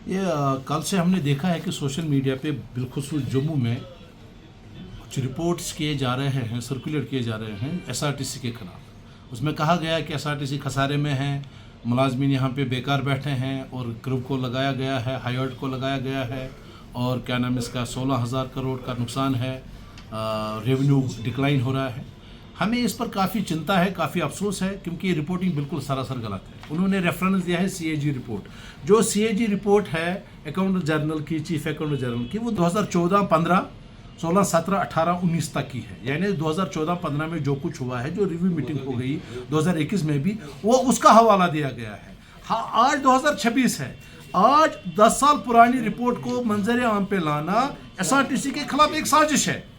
कल से हमने देखा है कि सोशल मीडिया पे बिलखुसूस जम्मू में कुछ रिपोर्ट्स किए जा रहे हैं, सर्कुलेट किए जा रहे हैं एसआरटीसी के खिलाफ। उसमें कहा गया है कि एसआरटीसी खसारे में है, मुलाजमीन यहाँ पे बेकार बैठे हैं और क्रू को लगाया गया है, हायर्ड को लगाया गया है और क्या नाम इसका 16,000 करोड़ का नुकसान है, रेवेन्यू डिक्लाइन हो रहा है। हमें इस पर काफ़ी चिंता है, काफ़ी अफसोस है, क्योंकि ये रिपोर्टिंग बिल्कुल सरासर गलत है। उन्होंने रेफरेंस दिया है सीएजी रिपोर्ट। जो सीएजी रिपोर्ट है अकाउंटेंट जनरल की, चीफ अकाउंटेंट जनरल की, वो 2014, 15, 16, 17, 18, 19 तक की है। यानी 2014-15 में जो कुछ हुआ है, जो रिव्यू मीटिंग हो गई 2021 में भी, वो उसका हवाला दिया गया है। हाँ, आज 2026 है। आज 10 साल पुरानी रिपोर्ट को मंजर आम पे लाना एसआरटीसी के खिलाफ एक साजिश है।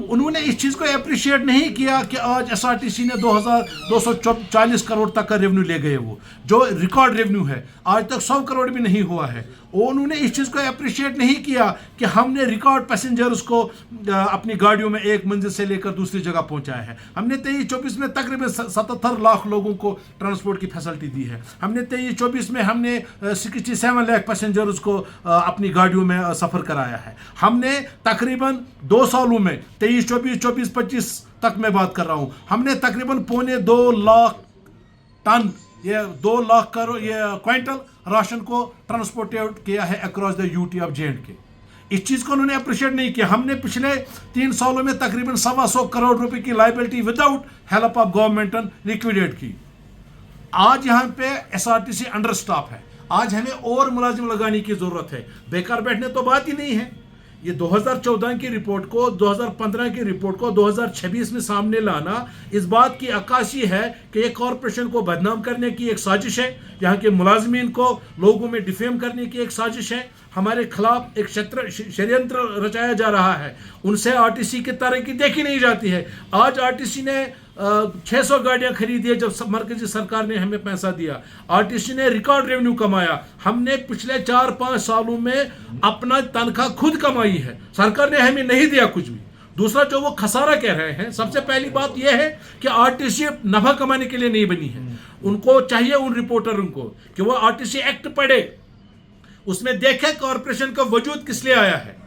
उन्होंने इस चीज़ को अप्रिशिएट नहीं किया कि आज एसआरटीसी ने 2,240 करोड़ तक का रेवेन्यू ले गए, वो जो रिकॉर्ड रेवेन्यू है आज तक 100 करोड़ भी नहीं हुआ है। उन्होंने इस चीज़ को अप्रिशिएट नहीं किया कि हमने रिकॉर्ड पैसेंजर्स को अपनी गाड़ियों में एक मंजिल से लेकर दूसरी जगह पहुंचाया है। हमने 23-24 में तकरीबन 77 लाख लोगों को ट्रांसपोर्ट की फैसिलिटी दी है। हमने 23-24 में हमने 67 लाख पैसेंजर्स को अपनी गाड़ियों में सफ़र कराया है। हमने तकरीबन 2 सालों में 23-24, 24-25 तक मैं बात कर रहा हूँ, हमने तकरीबन 2.25 लाख टन, ये 2 लाख करोड़ ये क्विंटल राशन को ट्रांसपोर्टेड किया है across the UT of J&K। इस चीज़ को उन्होंने अप्रिशिएट नहीं किया। हमने पिछले 3 सालों में तकरीबन 125 करोड़ रुपए की liability without help of government liquidate की। आज यहाँ पे एसआरटीसी अंडर स्टाफ है। आज हमें और मुलाजिम लगाने की ज़रूरत है, बेकार बैठने तो बात ही नहीं है। ये 2014 की रिपोर्ट को, 2015 की रिपोर्ट को 2026 में सामने लाना इस बात की अक्कासी है कि ये कॉरपोरेशन को बदनाम करने की एक साजिश है, यहाँ के मुलाजमीन को लोगों में डिफेम करने की एक साजिश है, हमारे खिलाफ एक षड्यंत्र रचाया जा रहा है। उनसे आरटीसी की तरक्की देखी नहीं जाती है। आज आरटीसी ने 600 गाड़ियां खरीदी है जब मरकजी सरकार ने हमें पैसा दिया। आरटीसी ने रिकॉर्ड रेवेन्यू कमाया। हमने पिछले 4-5 सालों में अपना तनख्वाह खुद कमाई है, सरकार ने हमें नहीं दिया कुछ भी। दूसरा, जो वो खसारा कह रहे हैं, सबसे पहली बात यह है कि आरटीसी नफा कमाने के लिए नहीं बनी है। उनको चाहिए, उन रिपोर्टरों को, कि वो आरटीसी एक्ट पढ़े, उसमें देखे कॉरपोरेशन का वजूद किस लिए आया है।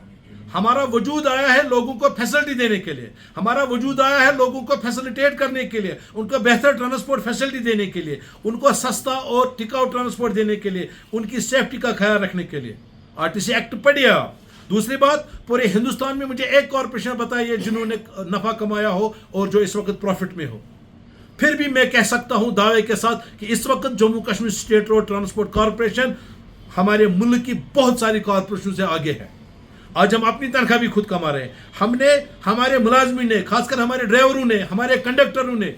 हमारा वजूद आया है लोगों को फैसिलिटी देने के लिए, हमारा वजूद आया है लोगों को फैसिलिटेट करने के लिए, उनको बेहतर ट्रांसपोर्ट फैसिलिटी देने के लिए, उनको सस्ता और टिकाऊ ट्रांसपोर्ट देने के लिए, उनकी सेफ्टी का ख्याल रखने के लिए। आरटीसी एक्ट पढ़िए। दूसरी बात, पूरे हिंदुस्तान में मुझे एक कॉरपोरेशन बताइए जिन्होंने नफा कमाया हो और जो इस वक्त प्रॉफिट में हो। फिर भी मैं कह सकता हूं दावे के साथ कि इस वक्त Jammu Kashmir state road transport corporation हमारे मुल्क की बहुत सारी कॉरपोरेशन से आगे है। आज हम अपनी तनख्वाह भी खुद कमा रहे हैं। हमने, हमारे मुलाजमीन ने, खासकर हमारे ड्राइवरों ने, हमारे कंडक्टरों ने,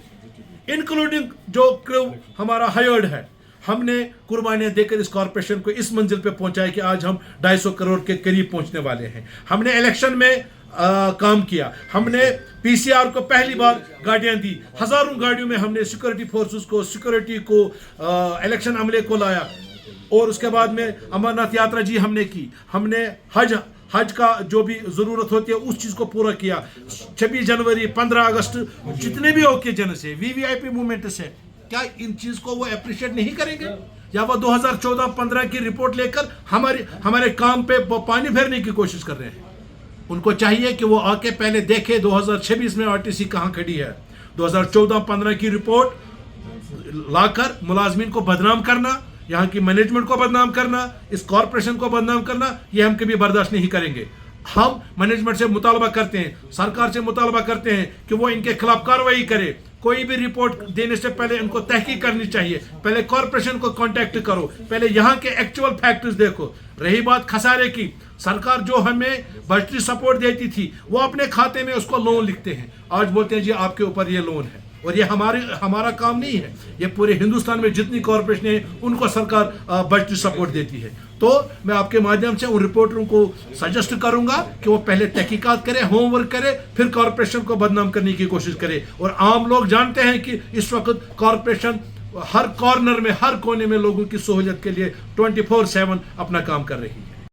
इंक्लूडिंग जो क्रू हमारा हायर्ड है, हमने कुर्बानियां देकर इस कॉरपोरेशन को इस मंजिल पे पहुंचाया कि आज हम 250 करोड़ के करीब पहुंचने वाले हैं। हमने इलेक्शन में काम किया, हमने पीसीआर को पहली बार गाड़ियां दी, हजारों गाड़ियों में हमने सिक्योरिटी फोर्सेस को, सिक्योरिटी को, इलेक्शन अमले को लाया। और उसके बाद में अमरनाथ यात्रा जी हमने की, हमने हज का जो भी ज़रूरत होती है उस चीज़ को पूरा किया। 26 जनवरी, 15 अगस्त, जितने भी ओकेजन से, वीवीआईपी मूवमेंट से, क्या इन चीज़ को वो अप्रिशिएट नहीं करेंगे? या वो 2014-15 की रिपोर्ट लेकर हमारे काम पे पानी फेरने की कोशिश कर रहे हैं? उनको चाहिए कि वो आके पहले देखे 2026 में आरटीसी कहाँ खड़ी है। 2014-15 की रिपोर्ट लाकर मुलाजमीन को बदनाम करना, यहाँ की मैनेजमेंट को बदनाम करना, इस कॉरपोरेशन को बदनाम करना, ये हम कभी बर्दाश्त नहीं करेंगे। हम मैनेजमेंट से मुतालबा करते हैं, सरकार से मुतालबा करते हैं कि वो इनके खिलाफ कार्रवाई करे। कोई भी रिपोर्ट देने से पहले इनको तहकीक करनी चाहिए। पहले कॉरपोरेशन को कांटेक्ट करो, पहले यहाँ के एक्चुअल फैक्ट्स देखो। रही बात खसारे की, सरकार जो हमें बजटरी सपोर्ट देती थी, वो अपने खाते में उसको लोन लिखते हैं। आज बोलते हैं जी आपके ऊपर ये लोन है, और ये हमारा काम नहीं है। ये पूरे हिंदुस्तान में जितनी कॉरपोरेशन है उनको सरकार बजटरी सपोर्ट देती है। तो मैं आपके माध्यम से उन रिपोर्टरों को सजेस्ट करूंगा कि वो पहले तहकीकात करें, होमवर्क करें, फिर कॉरपोरेशन को बदनाम करने की कोशिश करें। और आम लोग जानते हैं कि इस वक्त कॉरपोरेशन हर कॉर्नर में, हर कोने में लोगों की सहूलियत के लिए 24/7 अपना काम कर रही है।